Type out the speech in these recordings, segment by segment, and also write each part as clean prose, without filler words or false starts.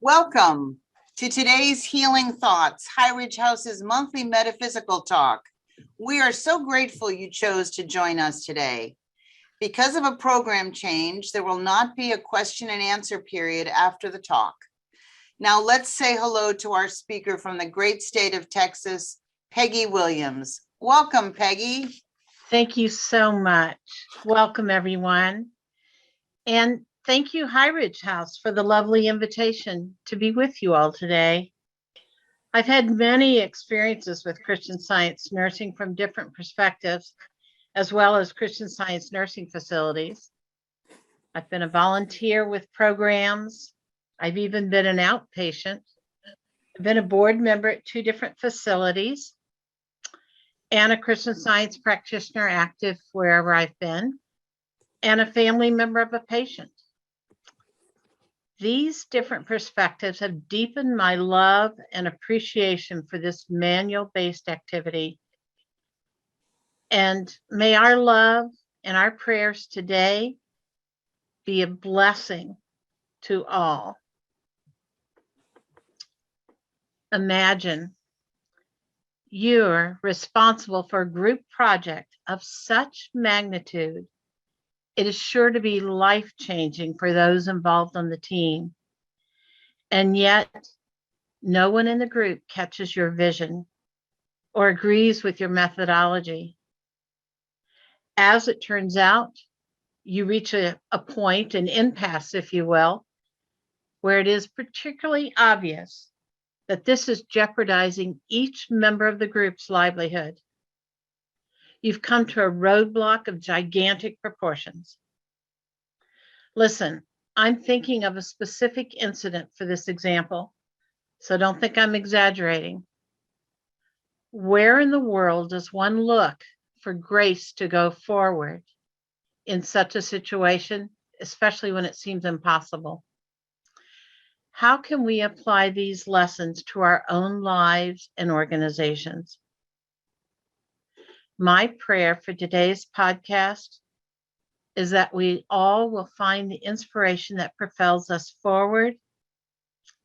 Welcome to today's Healing Thoughts, High Ridge House's monthly metaphysical talk. We are so grateful you chose to join us today. Because of a program change, there will not be a question and answer period after the talk. Now let's say hello to our speaker from the great state of Texas, Peggy Williams. Welcome, Peggy. Thank you so much. Welcome, everyone. And thank you, High Ridge House, for the lovely invitation to be with you all today. I've had many experiences with Christian Science nursing from different perspectives, as well as Christian Science nursing facilities. I've been a volunteer with programs. I've even been an outpatient. I've been a board member at 2 different facilities and a Christian Science practitioner active wherever I've been, and a family member of a patient. These different perspectives have deepened my love and appreciation for this manual-based activity. And may our love and our prayers today be a blessing to all. Imagine you're responsible for a group project of such magnitude. It is sure to be life-changing for those involved on the team. And yet, no one in the group catches your vision or agrees with your methodology. As it turns out, you reach a point, an impasse, if you will, where it is particularly obvious that this is jeopardizing each member of the group's livelihood. You've come to a roadblock of gigantic proportions. Listen, I'm thinking of a specific incident for this example, so don't think I'm exaggerating. Where in the world does one look for grace to go forward in such a situation, especially when it seems impossible? How can we apply these lessons to our own lives and organizations? My prayer for today's podcast is that we all will find the inspiration that propels us forward,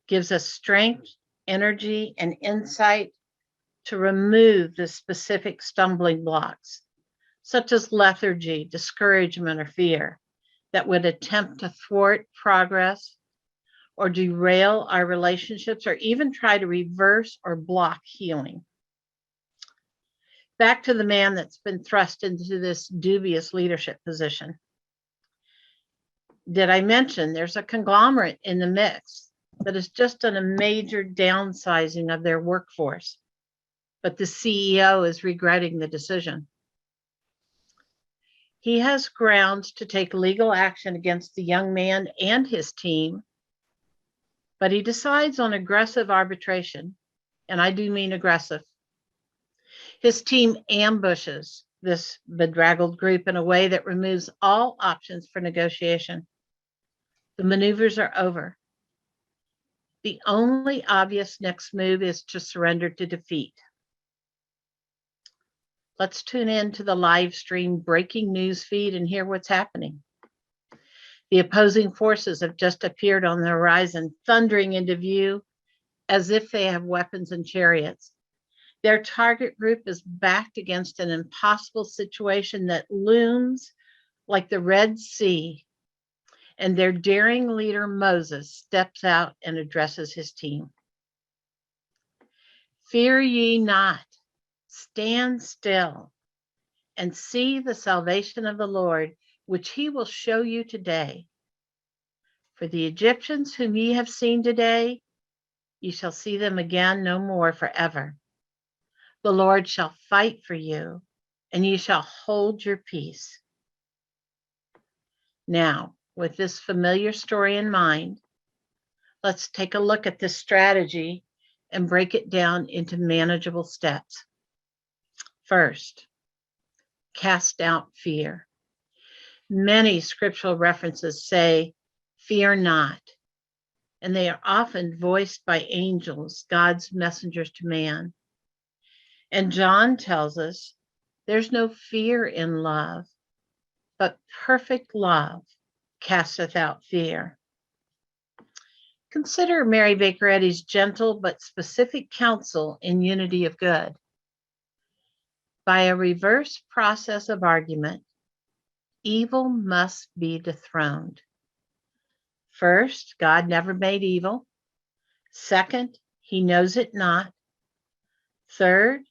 gives us strength, energy, and insight to remove the specific stumbling blocks, such as lethargy, discouragement, or fear, that would attempt to thwart progress or derail our relationships, or even try to reverse or block healing. Back to the man that's been thrust into this dubious leadership position. Did I mention there's a conglomerate in the mix that has just done a major downsizing of their workforce, but the CEO is regretting the decision. He has grounds to take legal action against the young man and his team, but he decides on aggressive arbitration, and I do mean aggressive. His team ambushes this bedraggled group in a way that removes all options for negotiation. The maneuvers are over. The only obvious next move is to surrender to defeat. Let's tune in to the live stream breaking news feed and hear what's happening. The opposing forces have just appeared on the horizon, thundering into view as if they have weapons and chariots. Their target group is backed against an impossible situation that looms like the Red Sea, and their daring leader, Moses, steps out and addresses his team. Fear ye not, stand still, and see the salvation of the Lord, which he will show you today. For the Egyptians whom ye have seen today, ye shall see them again no more forever. The Lord shall fight for you, and ye shall hold your peace. Now, with this familiar story in mind, let's take a look at this strategy and break it down into manageable steps. First, cast out fear. Many scriptural references say, fear not, and they are often voiced by angels, God's messengers to man. And John tells us there's no fear in love, but perfect love casteth out fear. Consider Mary Baker Eddy's gentle but specific counsel in Unity of Good. By a reverse process of argument, evil must be dethroned. First, God never made evil. Second, he knows it not. Third,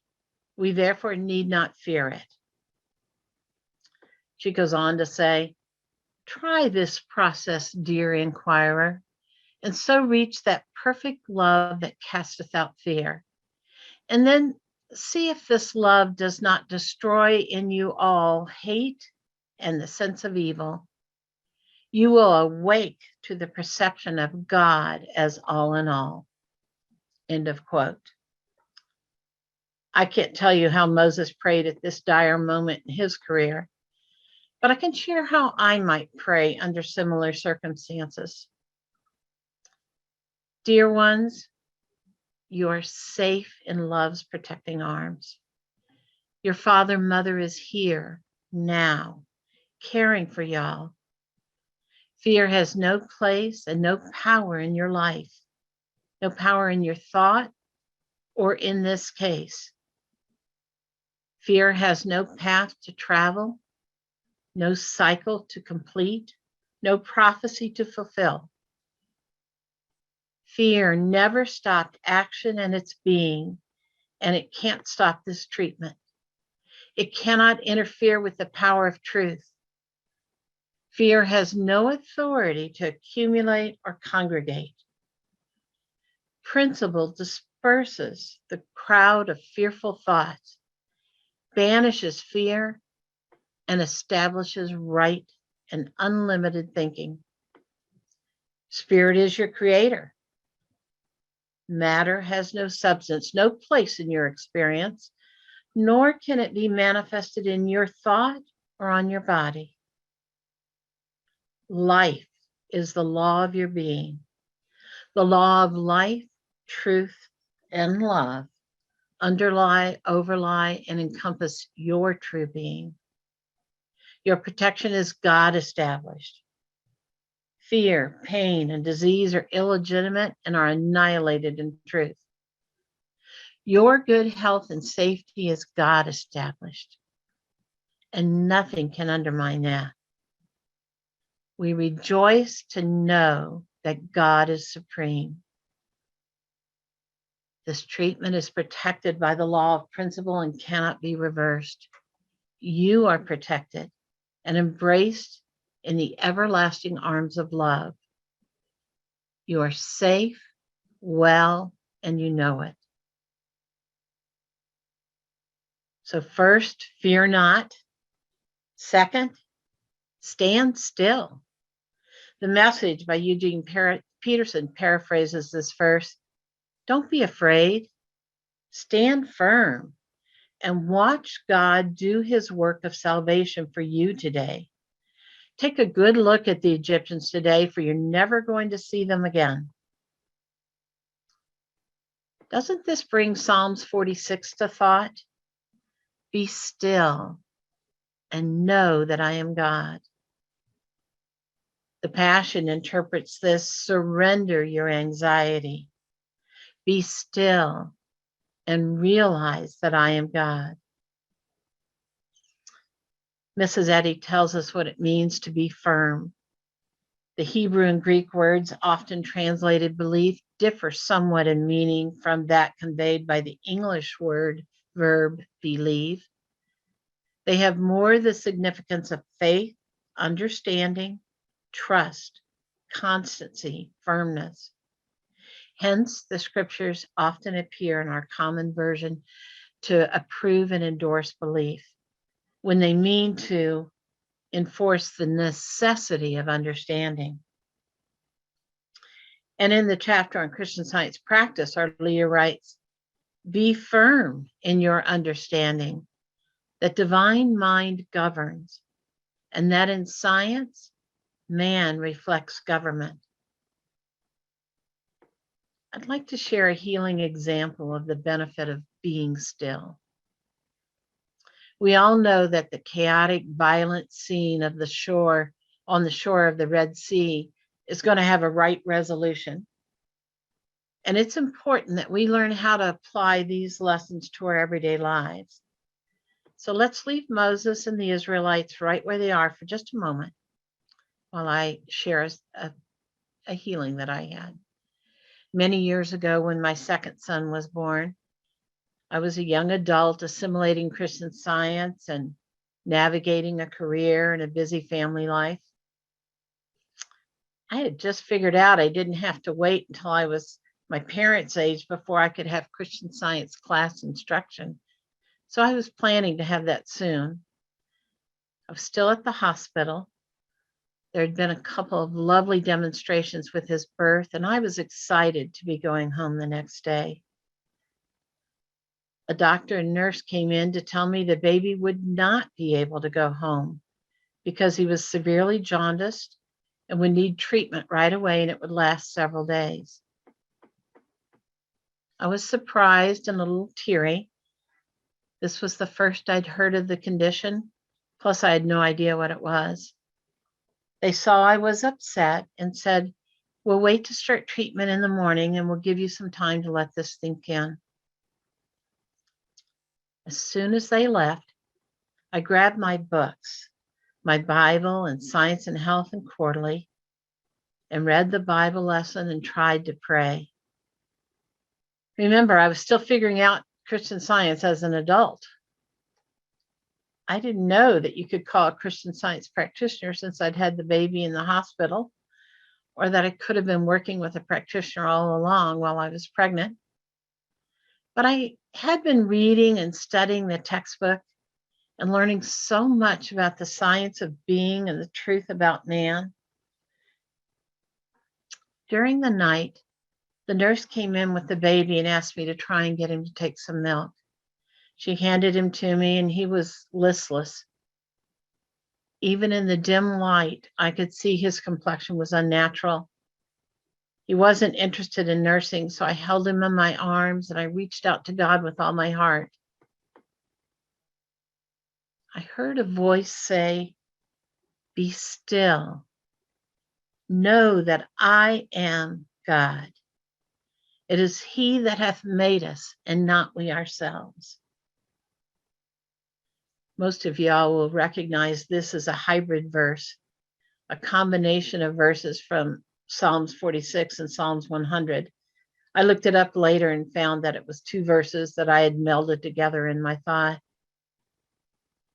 we therefore need not fear it. She goes on to say, try this process, dear inquirer, and so reach that perfect love that casteth out fear. And then see if this love does not destroy in you all hate and the sense of evil. You will awake to the perception of God as all in all. End of quote. I can't tell you how Moses prayed at this dire moment in his career, but I can share how I might pray under similar circumstances. Dear ones, you are safe in love's protecting arms. Your father, mother is here now, caring for y'all. Fear has no place and no power in your life, no power in your thought or in this case. Fear has no path to travel, no cycle to complete, no prophecy to fulfill. Fear never stopped action and its being, and it can't stop this treatment. It cannot interfere with the power of truth. Fear has no authority to accumulate or congregate. Principle disperses the crowd of fearful thoughts, banishes fear, and establishes right and unlimited thinking. Spirit is your creator. Matter has no substance, no place in your experience, nor can it be manifested in your thought or on your body. Life is the law of your being. The law of life, truth, and love underlie, overlie, and encompass your true being. Your protection is God established. Fear, pain, and disease are illegitimate and are annihilated in truth. Your good health and safety is God established, and nothing can undermine that. We rejoice to know that God is supreme. This treatment is protected by the law of principle and cannot be reversed. You are protected and embraced in the everlasting arms of love. You are safe, well, and you know it. So first, fear not. Second, stand still. The Message by Eugene Peterson paraphrases this verse. Don't be afraid. Stand firm and watch God do his work of salvation for you today. Take a good look at the Egyptians today, for you're never going to see them again. Doesn't this bring Psalms 46 to thought? Be still and know that I am God. The Passion interprets this: surrender your anxiety. Be still and realize that I am God. Mrs. Eddy tells us what it means to be firm. The Hebrew and Greek words, often translated belief, differ somewhat in meaning from that conveyed by the English verb believe. They have more the significance of faith, understanding, trust, constancy, firmness. Hence, the scriptures often appear in our common version to approve and endorse belief, when they mean to enforce the necessity of understanding. And in the chapter on Christian Science practice, our leader writes, be firm in your understanding that divine mind governs, and that in science, man reflects government. I'd like to share a healing example of the benefit of being still. We all know that the chaotic, violent scene of the shore, on the shore of the Red Sea, is going to have a right resolution. And it's important that we learn how to apply these lessons to our everyday lives. So let's leave Moses and the Israelites right where they are for just a moment while I share a healing that I had. Many years ago, when my second son was born, I was a young adult assimilating Christian Science and navigating a career and a busy family life. I had just figured out I didn't have to wait until I was my parents' age before I could have Christian Science class instruction. So I was planning to have that soon. I was still at the hospital. There had been a couple of lovely demonstrations with his birth, and I was excited to be going home the next day. A doctor and nurse came in to tell me the baby would not be able to go home because he was severely jaundiced and would need treatment right away, and it would last several days. I was surprised and a little teary. This was the first I'd heard of the condition, plus I had no idea what it was. They saw I was upset and said, "We'll wait to start treatment in the morning and we'll give you some time to let this sink in." As soon as they left, I grabbed my books, my Bible and Science and Health and Quarterly, and read the Bible lesson and tried to pray. Remember, I was still figuring out Christian Science as an adult. I didn't know that you could call a Christian Science practitioner since I'd had the baby in the hospital, or that I could have been working with a practitioner all along while I was pregnant. But I had been reading and studying the textbook and learning so much about the science of being and the truth about man. During the night, the nurse came in with the baby and asked me to try and get him to take some milk. She handed him to me and he was listless. Even in the dim light, I could see his complexion was unnatural. He wasn't interested in nursing, so I held him in my arms and I reached out to God with all my heart. I heard a voice say, "Be still. Know that I am God. It is He that hath made us and not we ourselves." Most of y'all will recognize this as a hybrid verse, a combination of verses from Psalms 46 and Psalms 100. I looked it up later and found that it was two verses that I had melded together in my thought.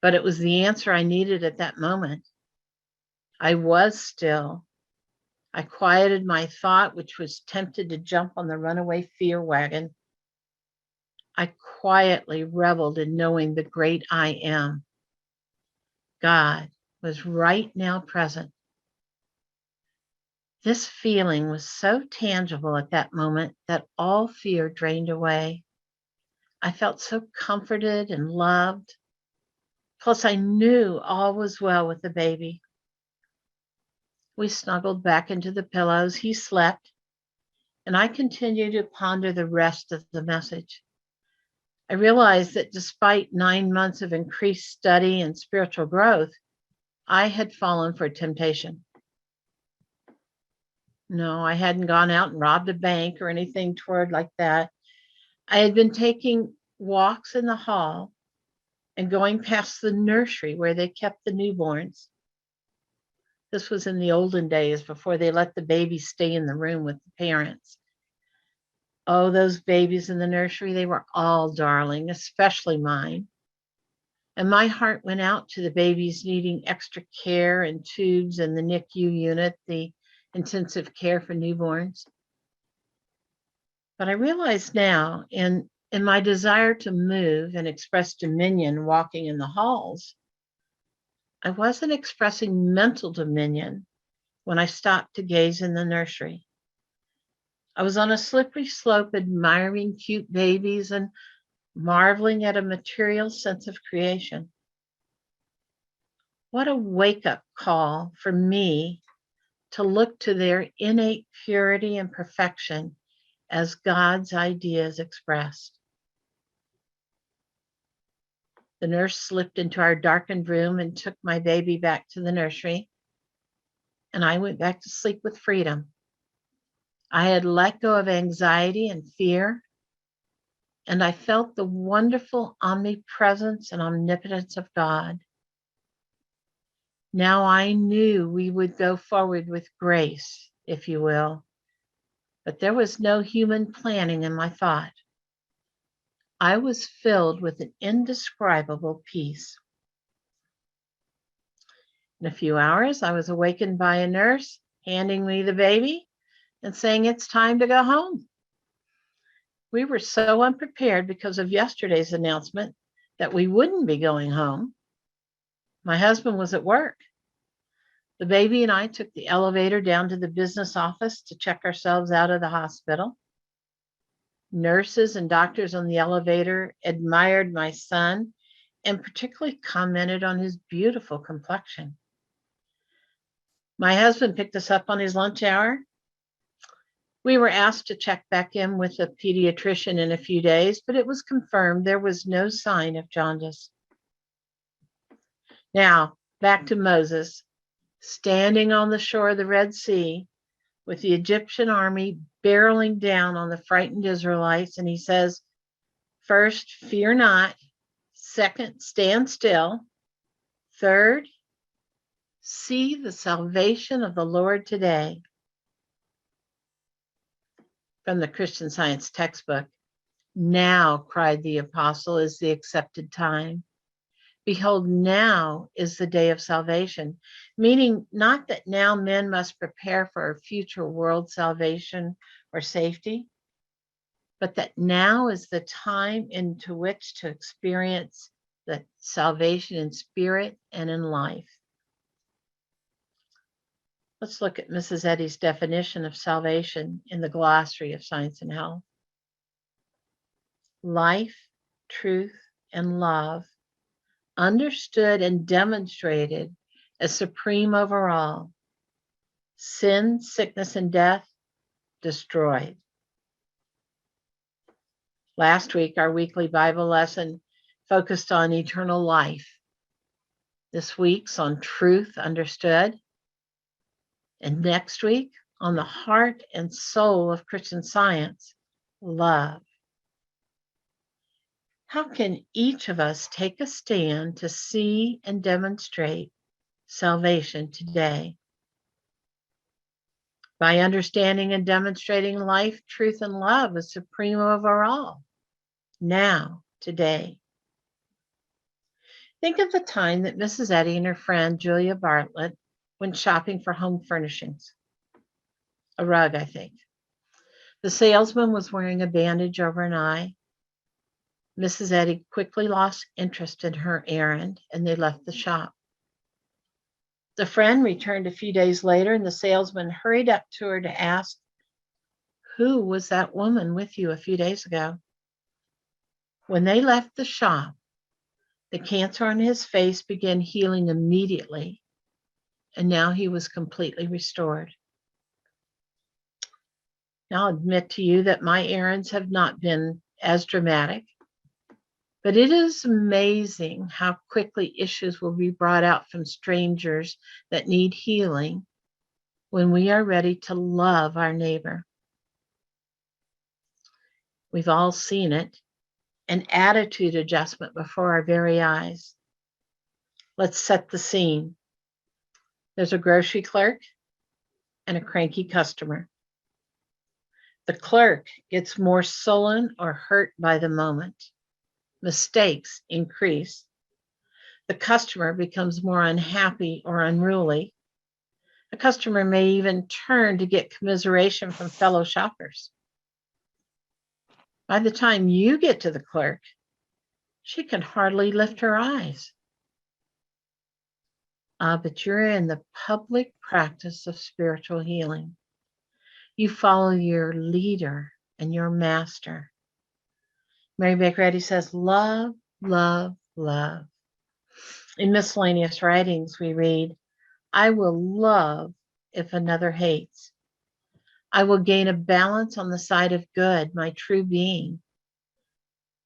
But it was the answer I needed at that moment. I was still. I quieted my thought, which was tempted to jump on the runaway fear wagon. I quietly reveled in knowing the great I am. God was right now present. This feeling was so tangible at that moment that all fear drained away. I felt so comforted and loved. Plus, I knew all was well with the baby. We snuggled back into the pillows. He slept, and I continued to ponder the rest of the message. I realized that despite 9 months of increased study and spiritual growth, I had fallen for temptation. No, I hadn't gone out and robbed a bank or anything toward like that. I had been taking walks in the hall and going past the nursery where they kept the newborns. This was in the olden days before they let the babies stay in the room with the parents. Oh, those babies in the nursery, they were all darling, especially mine. And my heart went out to the babies needing extra care and tubes in the NICU unit, the intensive care for newborns. But I realize now, in my desire to move and express dominion walking in the halls, I wasn't expressing mental dominion when I stopped to gaze in the nursery. I was on a slippery slope admiring cute babies and marveling at a material sense of creation. What a wake-up call for me to look to their innate purity and perfection as God's ideas expressed. The nurse slipped into our darkened room and took my baby back to the nursery, and I went back to sleep with freedom. I had let go of anxiety and fear, and I felt the wonderful omnipresence and omnipotence of God. Now I knew we would go forward with grace, if you will, but there was no human planning in my thought. I was filled with an indescribable peace. In a few hours, I was awakened by a nurse handing me the baby and saying it's time to go home. We were so unprepared because of yesterday's announcement that we wouldn't be going home. My husband was at work. The baby and I took the elevator down to the business office to check ourselves out of the hospital. Nurses and doctors on the elevator admired my son and particularly commented on his beautiful complexion. My husband picked us up on his lunch hour. We were asked to check back in with a pediatrician in a few days, but it was confirmed there was no sign of jaundice. Now, back to Moses, standing on the shore of the Red Sea with the Egyptian army barreling down on the frightened Israelites, and he says, first, fear not. Second, stand still. Third, see the salvation of the Lord today. From the Christian Science textbook, now, cried the apostle, is the accepted time. Behold, now is the day of salvation, meaning not that now men must prepare for a future world salvation or safety, but that now is the time into which to experience the salvation in spirit and in life. Let's look at Mrs. Eddy's definition of salvation in the glossary of Science and Health. Life, truth, and love, understood and demonstrated as supreme over all. Sin, sickness, and death destroyed. Last week, our weekly Bible lesson focused on eternal life. This week's on truth understood. And next week, on the heart and soul of Christian Science, love. How can each of us take a stand to see and demonstrate salvation today? By understanding and demonstrating life, truth, and love as supreme over all, now, today. Think of the time that Mrs. Eddy and her friend Julia Bartlett went shopping for home furnishings. A rug, I think. The salesman was wearing a bandage over an eye. Mrs. Eddy quickly lost interest in her errand, and they left the shop. The friend returned a few days later, and the salesman hurried up to her to ask, "Who was that woman with you a few days ago?" When they left the shop, the cancer on his face began healing immediately, and now he was completely restored. Now, I'll admit to you that my errands have not been as dramatic, but it is amazing how quickly issues will be brought out from strangers that need healing when we are ready to love our neighbor. We've all seen it, an attitude adjustment before our very eyes. Let's set the scene. There's a grocery clerk and a cranky customer. The clerk gets more sullen or hurt by the moment. Mistakes increase. The customer becomes more unhappy or unruly. The customer may even turn to get commiseration from fellow shoppers. By the time you get to the clerk, she can hardly lift her eyes. But you're in the public practice of spiritual healing. You follow your leader and your master. Mary Baker Eddy says, love, love, love. In miscellaneous writings, we read, I will love if another hates. I will gain a balance on the side of good, my true being.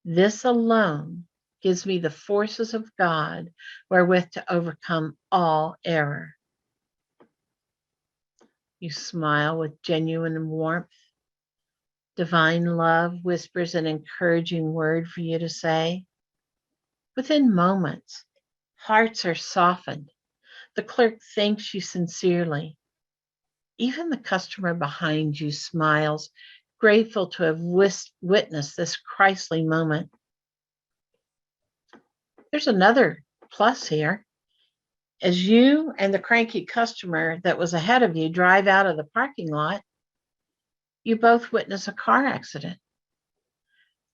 This alone gives me the forces of God wherewith to overcome all error. You smile with genuine warmth. Divine love whispers an encouraging word for you to say. Within moments, hearts are softened. The clerk thanks you sincerely. Even the customer behind you smiles, grateful to have witnessed this Christly moment. There's another plus here. As you and the cranky customer that was ahead of you drive out of the parking lot, you both witness a car accident.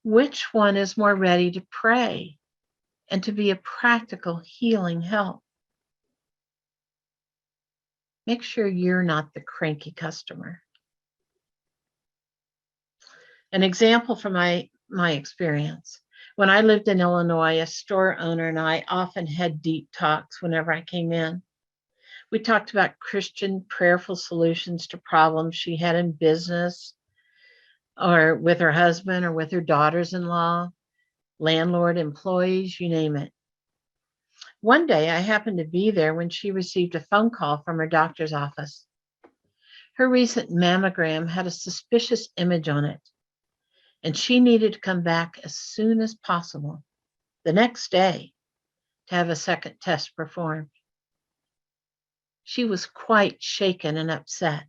Which one is more ready to pray and to be a practical healing help? Make sure you're not the cranky customer. An example from my experience. When I lived in Illinois, a store owner and I often had deep talks whenever I came in. We talked about Christian prayerful solutions to problems she had in business or with her husband or with her daughters-in-law, landlord, employees, you name it. One day I happened to be there when she received a phone call from her doctor's office. Her recent mammogram had a suspicious image on it, and she needed to come back as soon as possible, the next day, to have a second test performed. She was quite shaken and upset.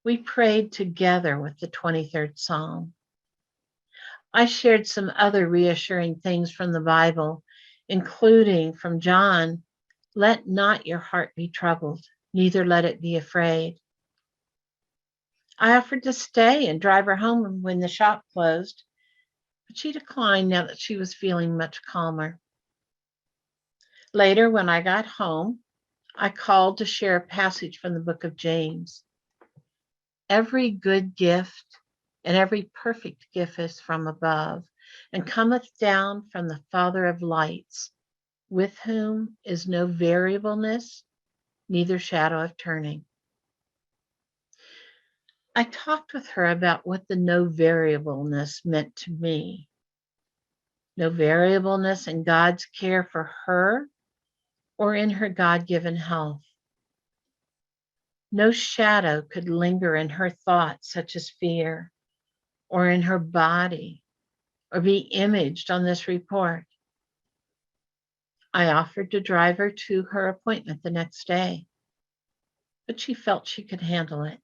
We prayed together with the 23rd Psalm. I shared some other reassuring things from the Bible, including from John, "Let not your heart be troubled, neither let it be afraid." I offered to stay and drive her home when the shop closed, but she declined now that she was feeling much calmer. Later, when I got home, I called to share a passage from the book of James. Every good gift and every perfect gift is from above, and cometh down from the Father of lights, with whom is no variableness, neither shadow of turning. I talked with her about what the no variableness meant to me. No variableness in God's care for her or in her God-given health. No shadow could linger in her thoughts, such as fear, or in her body, or be imaged on this report. I offered to drive her to her appointment the next day, but she felt she could handle it.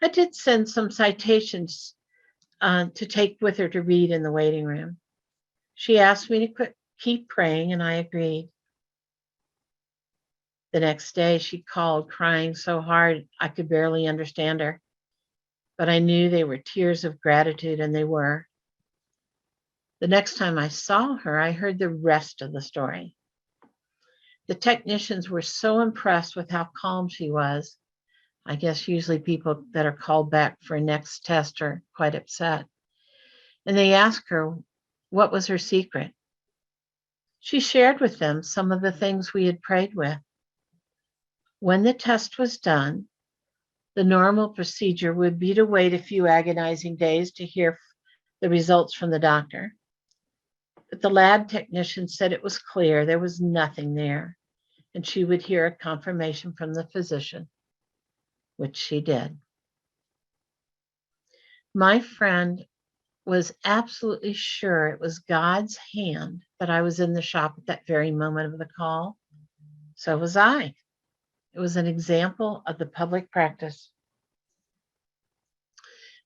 I did send some citations to take with her to read in the waiting room. She asked me to keep praying, and I agreed. The next day, she called, crying so hard I could barely understand her, but I knew they were tears of gratitude, and they were. The next time I saw her, I heard the rest of the story. The technicians were so impressed with how calm she was. I guess usually people that are called back for a next test are quite upset. And they asked her what was her secret. She shared with them some of the things we had prayed with. When the test was done, the normal procedure would be to wait a few agonizing days to hear the results from the doctor. But the lab technician said it was clear there was nothing there, and she would hear a confirmation from the physician, which she did. My friend was absolutely sure it was God's hand that I was in the shop at that very moment of the call. So was I. It was an example of the public practice.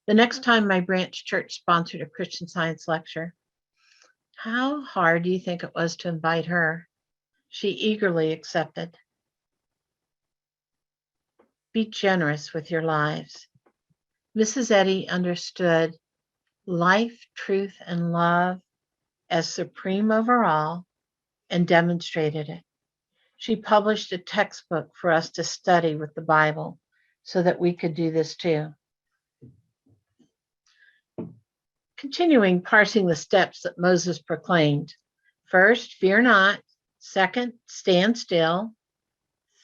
The next time my branch church sponsored a Christian Science lecture, how hard do you think it was to invite her? She eagerly accepted. Be generous with your lives. Mrs. Eddy understood life, truth, and love as supreme over all and demonstrated it. She published a textbook for us to study with the Bible so that we could do this too. Continuing parsing the steps that Moses proclaimed. First, fear not. Second, stand still.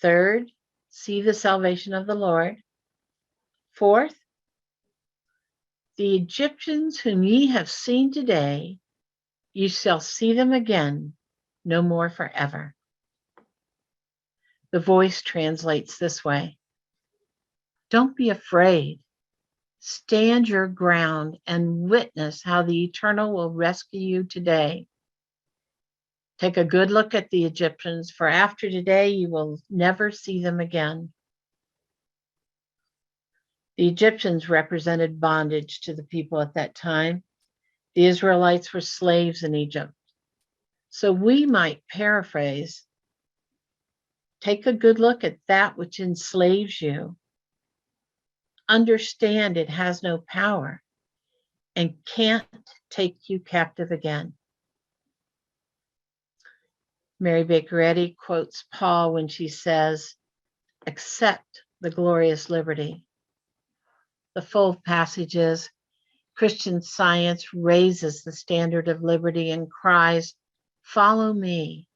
Third, see the salvation of the Lord. Fourth, the Egyptians whom ye have seen today, you shall see them again, no more forever. The voice translates this way: don't be afraid. Stand your ground and witness how the Eternal will rescue you today. Take a good look at the Egyptians, for after today you will never see them again. The Egyptians represented bondage to the people at that time. The Israelites were slaves in Egypt. So we might paraphrase, take a good look at that which enslaves you. Understand it has no power and can't take you captive again. Mary Baker Eddy quotes Paul when she says, accept the glorious liberty. The full passage is, Christian Science raises the standard of liberty and cries, follow me,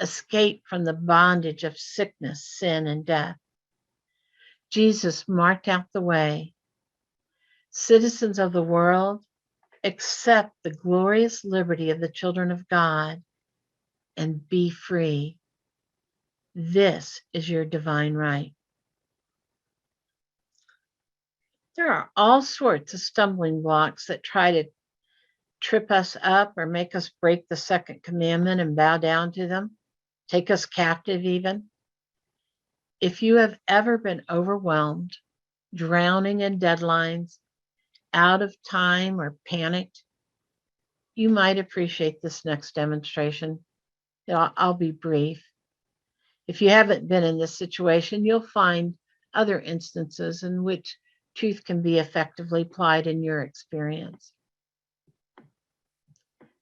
escape from the bondage of sickness, sin, and death. Jesus marked out the way. Citizens of the world, accept the glorious liberty of the children of God and be free. This is your divine right. There are all sorts of stumbling blocks that try to trip us up or make us break the second commandment and bow down to them, take us captive even. If you have ever been overwhelmed, drowning in deadlines, out of time, or panicked, you might appreciate this next demonstration. I'll be brief. If you haven't been in this situation, you'll find other instances in which truth can be effectively applied in your experience.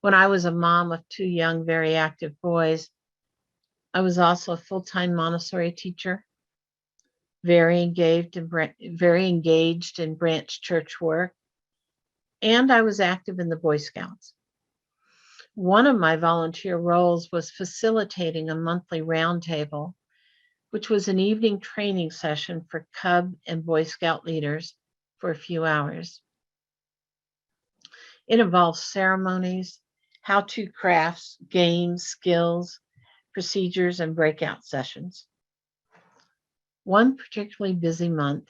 When I was a mom of two young, very active boys, I was also a full-time Montessori teacher, very engaged in branch church work, and I was active in the Boy Scouts. One of my volunteer roles was facilitating a monthly roundtable, which was an evening training session for Cub and Boy Scout leaders for a few hours. It involves ceremonies, how-to crafts, games, skills, procedures, and breakout sessions. One particularly busy month,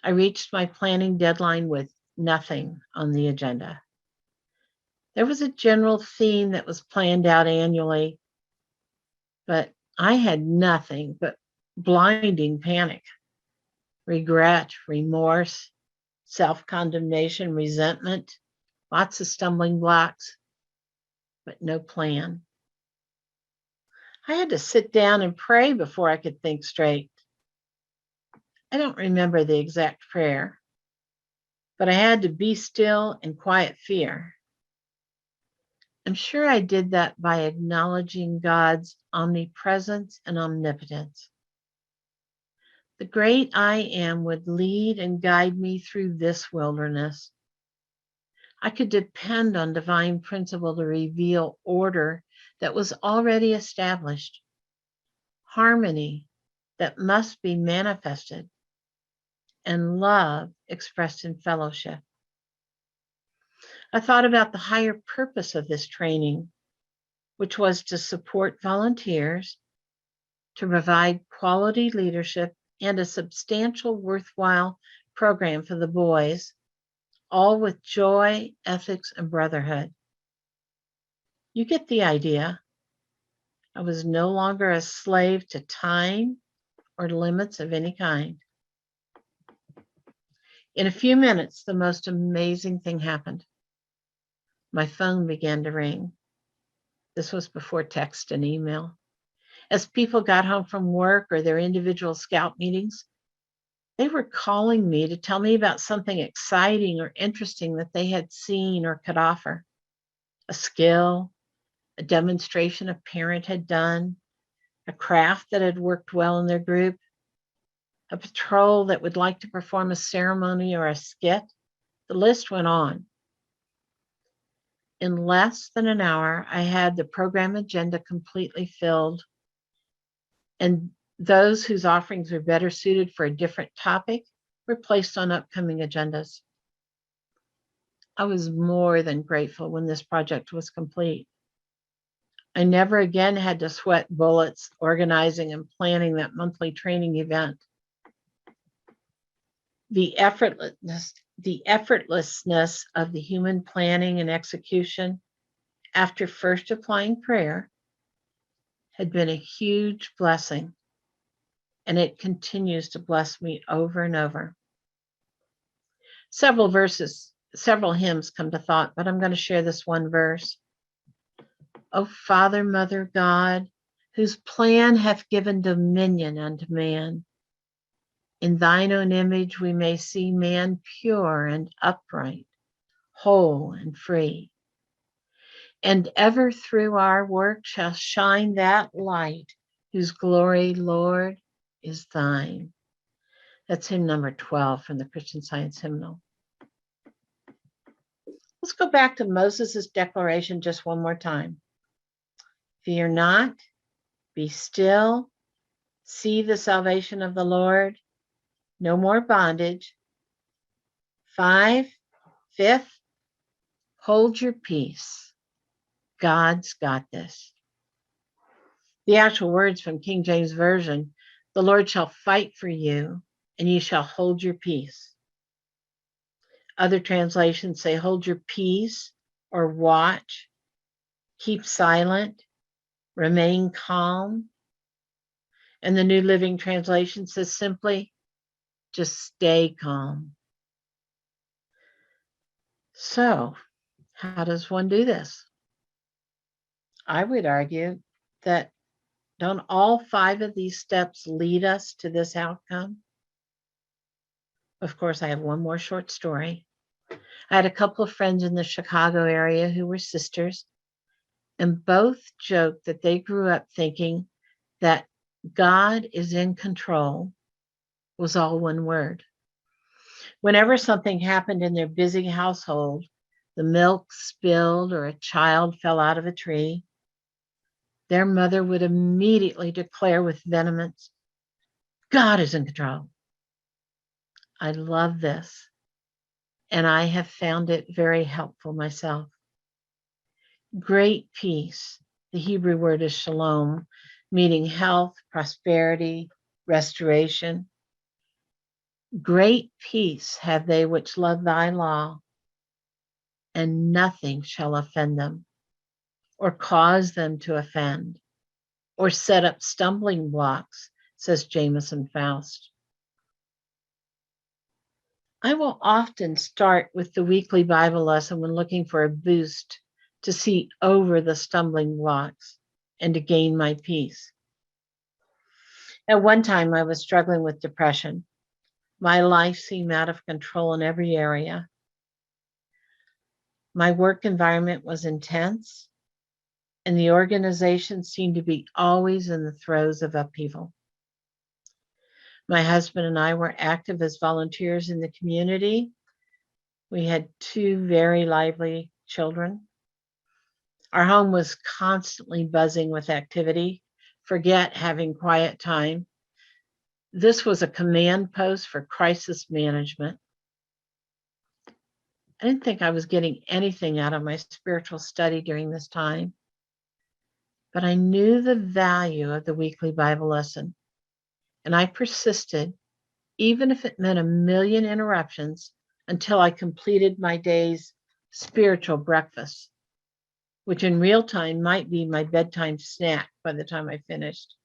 I reached my planning deadline with nothing on the agenda. There was a general theme that was planned out annually, but I had nothing but blinding panic, regret, remorse, self-condemnation, resentment, lots of stumbling blocks, but no plan. I had to sit down and pray before I could think straight. I don't remember the exact prayer, but I had to be still and quiet fear. I'm sure I did that by acknowledging God's omnipresence and omnipotence. The great I Am would lead and guide me through this wilderness. I could depend on divine principle to reveal order that was already established, harmony that must be manifested, and love expressed in fellowship. I thought about the higher purpose of this training, which was to support volunteers, to provide quality leadership, and a substantial, worthwhile program for the boys, all with joy, ethics, and brotherhood. You get the idea. I was no longer a slave to time or limits of any kind. In a few minutes, the most amazing thing happened. My phone began to ring. This was before text and email. As people got home from work or their individual scout meetings, they were calling me to tell me about something exciting or interesting that they had seen or could offer. A skill, a demonstration a parent had done, a craft that had worked well in their group, a patrol that would like to perform a ceremony or a skit. The list went on. In less than an hour, I had the program agenda completely filled, and those whose offerings were better suited for a different topic were placed on upcoming agendas. I was more than grateful when this project was complete. I never again had to sweat bullets organizing and planning that monthly training event. The effortlessness of the human planning and execution after first applying prayer had been a huge blessing, and it continues to bless me over and over. Several hymns come to thought, but I'm going to share this one verse. O Father, Mother, God, whose plan hath given dominion unto man, in thine own image we may see man pure and upright, whole and free. And ever through our work shall shine that light, whose glory, Lord, is thine. That's hymn number 12 from the Christian Science Hymnal. Let's go back to Moses' declaration just one more time. Fear not, be still, see the salvation of the Lord, no more bondage. 5th, hold your peace. God's got this. The actual words from King James Version, the Lord shall fight for you, and you shall hold your peace. Other translations say hold your peace or watch, keep silent, remain calm. And the New Living Translation says simply, just stay calm. So, how does one do this? I would argue that don't all 5 of these steps lead us to this outcome? Of course, I have one more short story. I had a couple of friends in the Chicago area who were sisters, and both joked that they grew up thinking that God is in control was all one word. Whenever something happened in their busy household, the milk spilled or a child fell out of a tree, their mother would immediately declare with vehemence, God is in control. I love this, and I have found it very helpful myself. Great peace, the Hebrew word is shalom, meaning health, prosperity, restoration. Great peace have they which love thy law, and nothing shall offend them, or cause them to offend, or set up stumbling blocks, says Jameson Faust. I will often start with the weekly Bible lesson when looking for a boost to see over the stumbling blocks and to gain my peace. At one time, I was struggling with depression. My life seemed out of control in every area. My work environment was intense, and the organization seemed to be always in the throes of upheaval. My husband and I were active as volunteers in the community. We had 2 very lively children. Our home was constantly buzzing with activity. Forget having quiet time. This was a command post for crisis management. I didn't think I was getting anything out of my spiritual study during this time, but I knew the value of the weekly Bible lesson, and I persisted, even if it meant a million interruptions, until I completed my day's spiritual breakfast, which in real time might be my bedtime snack by the time I finished.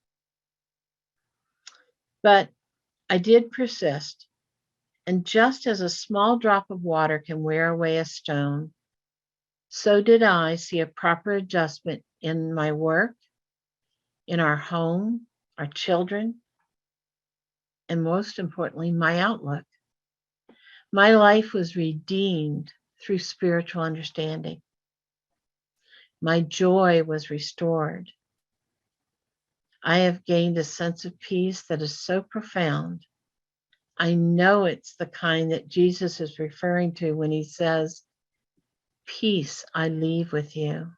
But I did persist, and just as a small drop of water can wear away a stone, so did I see a proper adjustment in my work, in our home, our children, and most importantly, my outlook. My life was redeemed through spiritual understanding. My joy was restored. I have gained a sense of peace that is so profound. I know it's the kind that Jesus is referring to when he says, peace I leave with you.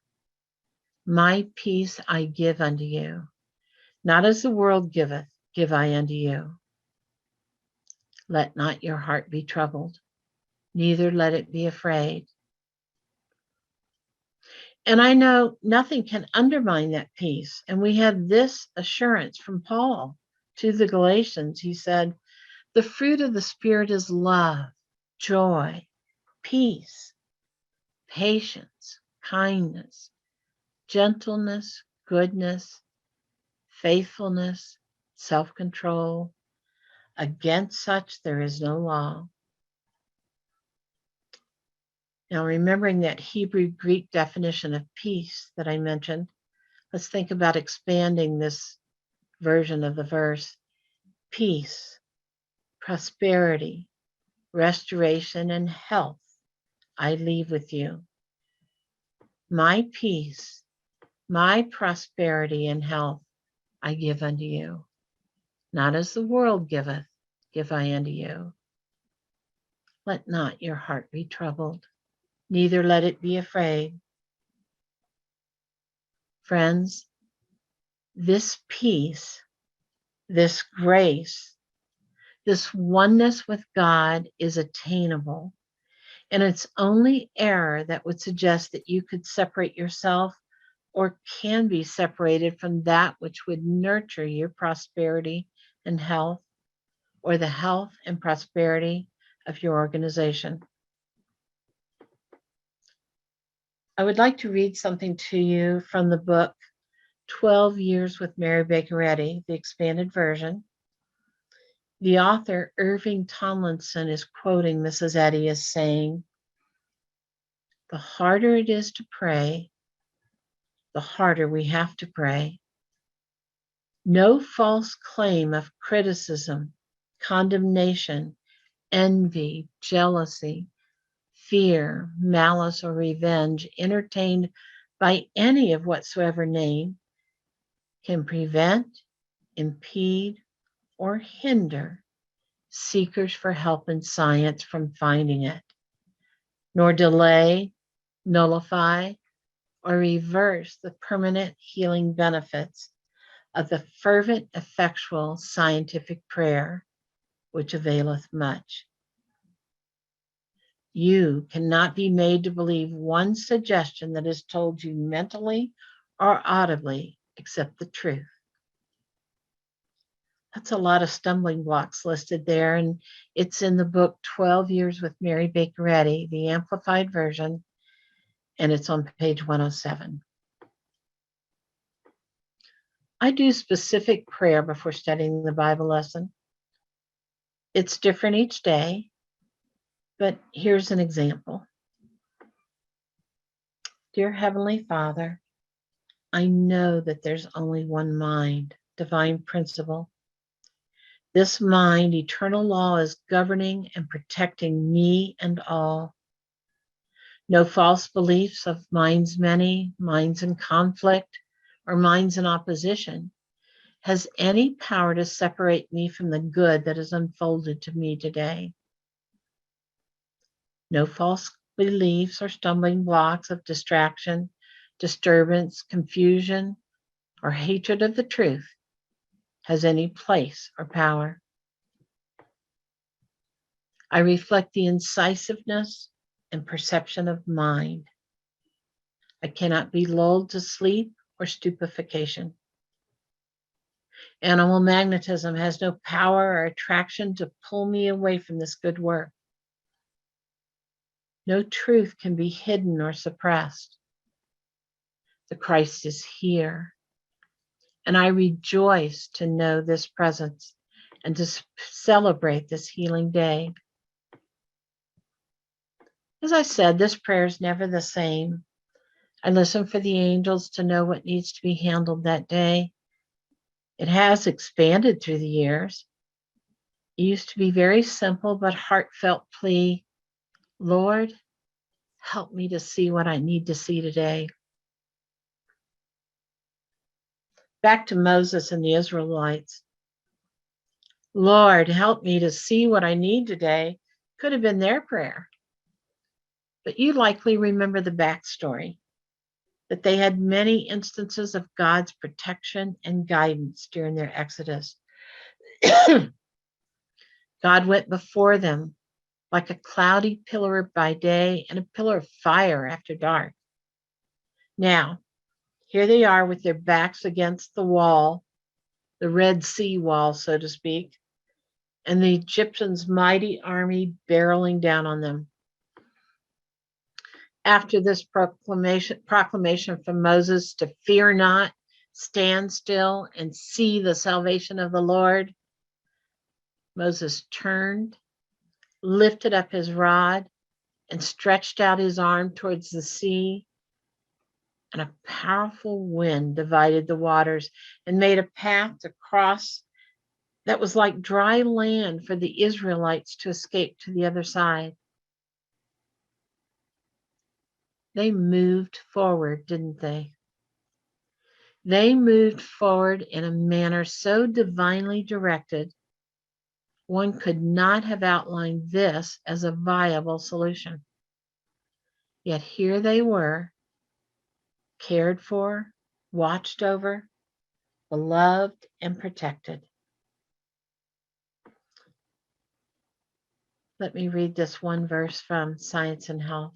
My peace I give unto you. Not as the world giveth, give I unto you. Let not your heart be troubled, neither let it be afraid. And I know nothing can undermine that peace. And we have this assurance from Paul to the Galatians. He said, the fruit of the Spirit is love, joy, peace, patience, kindness, gentleness, goodness, faithfulness, self-control. Against such there is no law. Now, remembering that Hebrew Greek definition of peace that I mentioned, let's think about expanding this version of the verse. Peace, prosperity, restoration, and health I leave with you. My peace, my prosperity and health I give unto you. Not as the world giveth, give I unto you. Let not your heart be troubled, neither let it be afraid. Friends, this peace, this grace, this oneness with God is attainable. And it's only error that would suggest that you could separate yourself or can be separated from that which would nurture your prosperity and health, or the health and prosperity of your organization. I would like to read something to you from the book 12 Years with Mary Baker Eddy, the expanded version. The author, Irving Tomlinson, is quoting Mrs. Eddy as saying, the harder it is to pray, the harder we have to pray. No false claim of criticism, condemnation, envy, jealousy, fear, malice, or revenge entertained by any of whatsoever name can prevent, impede, or hinder seekers for help in science from finding it, nor delay, nullify, or reverse the permanent healing benefits of the fervent, effectual scientific prayer, which availeth much. You cannot be made to believe one suggestion that is told you mentally or audibly, except the truth. That's a lot of stumbling blocks listed there, and it's in the book 12 Years with Mary Baker Eddy, the Amplified Version, and it's on page 107. I do specific prayer before studying the Bible lesson. It's different each day, but here's an example. Dear Heavenly Father, I know that there's only one mind, divine principle. This mind, eternal law, is governing and protecting me and all. No false beliefs of minds many, minds in conflict, or minds in opposition has any power to separate me from the good that is unfolded to me today. No false beliefs or stumbling blocks of distraction, disturbance, confusion, or hatred of the truth has any place or power. I reflect the incisiveness and perception of mind. I cannot be lulled to sleep or stupefaction. Animal magnetism has no power or attraction to pull me away from this good work. No truth can be hidden or suppressed. The Christ is here, and I rejoice to know this presence and to celebrate this healing day. As I said, this prayer is never the same. I listen for the angels to know what needs to be handled that day. It has expanded through the years. It used to be very simple but heartfelt plea, Lord, help me to see what I need to see today. Back to Moses and the Israelites. Lord, help me to see what I need today could have been their prayer. But you likely remember the backstory, that they had many instances of God's protection and guidance during their exodus. God went before them like a cloudy pillar by day and a pillar of fire after dark. Now, here they are with their backs against the wall, the Red Sea wall, so to speak, and the Egyptians' mighty army barreling down on them. After this proclamation from Moses to fear not, stand still, and see the salvation of the Lord, Moses turned, lifted up his rod, and stretched out his arm towards the sea, and a powerful wind divided the waters and made a path across that was like dry land for the Israelites to escape to the other side. They moved forward, didn't they? They moved forward in a manner so divinely directed, one could not have outlined this as a viable solution. Yet here they were, cared for, watched over, beloved, and protected. Let me read this one verse from Science and Health.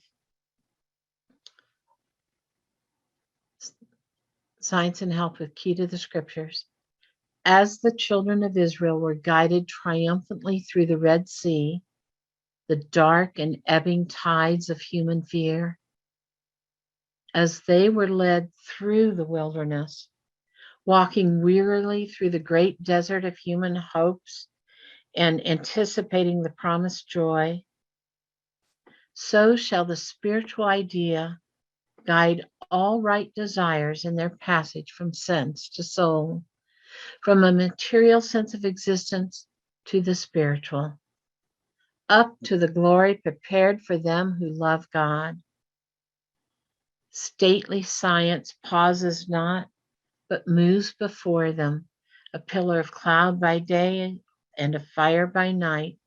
Science and Health with Key to the Scriptures. As the children of Israel were guided triumphantly through the Red Sea, the dark and ebbing tides of human fear, as they were led through the wilderness, walking wearily through the great desert of human hopes and anticipating the promised joy, so shall the spiritual idea guide all right desires in their passage from sense to soul, from a material sense of existence to the spiritual, up to the glory prepared for them who love God. Stately science pauses not, but moves before them, a pillar of cloud by day and of fire by night,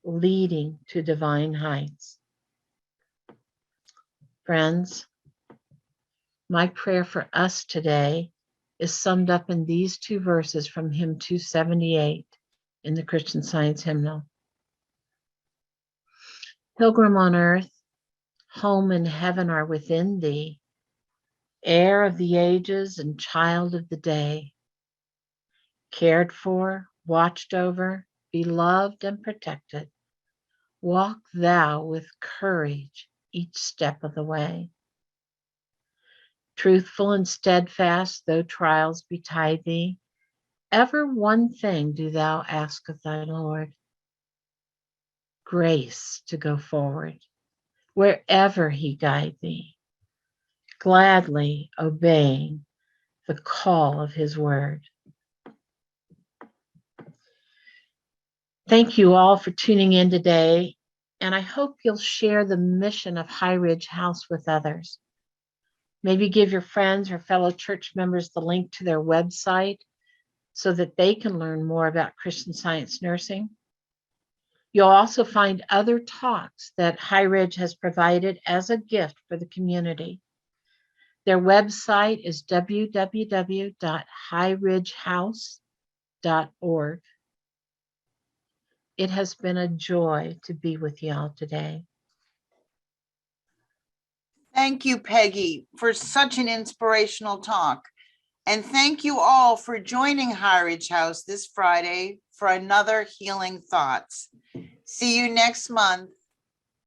leading to divine heights. Friends, my prayer for us today is summed up in these two verses from hymn 278 in the Christian Science hymnal. Pilgrim on earth, home and heaven are within thee, heir of the ages and child of the day, cared for, watched over, beloved and protected. Walk thou with courage each step of the way. Truthful and steadfast, though trials betide thee, ever one thing do thou ask of thy Lord: grace to go forward, wherever he guide thee, gladly obeying the call of his word. Thank you all for tuning in today, and I hope you'll share the mission of High Ridge House with others. Maybe give your friends or fellow church members the link to their website so that they can learn more about Christian Science nursing. You'll also find other talks that High Ridge has provided as a gift for the community. Their website is www.highridgehouse.org. It has been a joy to be with y'all today. Thank you, Peggy, for such an inspirational talk. And thank you all for joining High Ridge House this Friday for another Healing Thoughts. See you next month.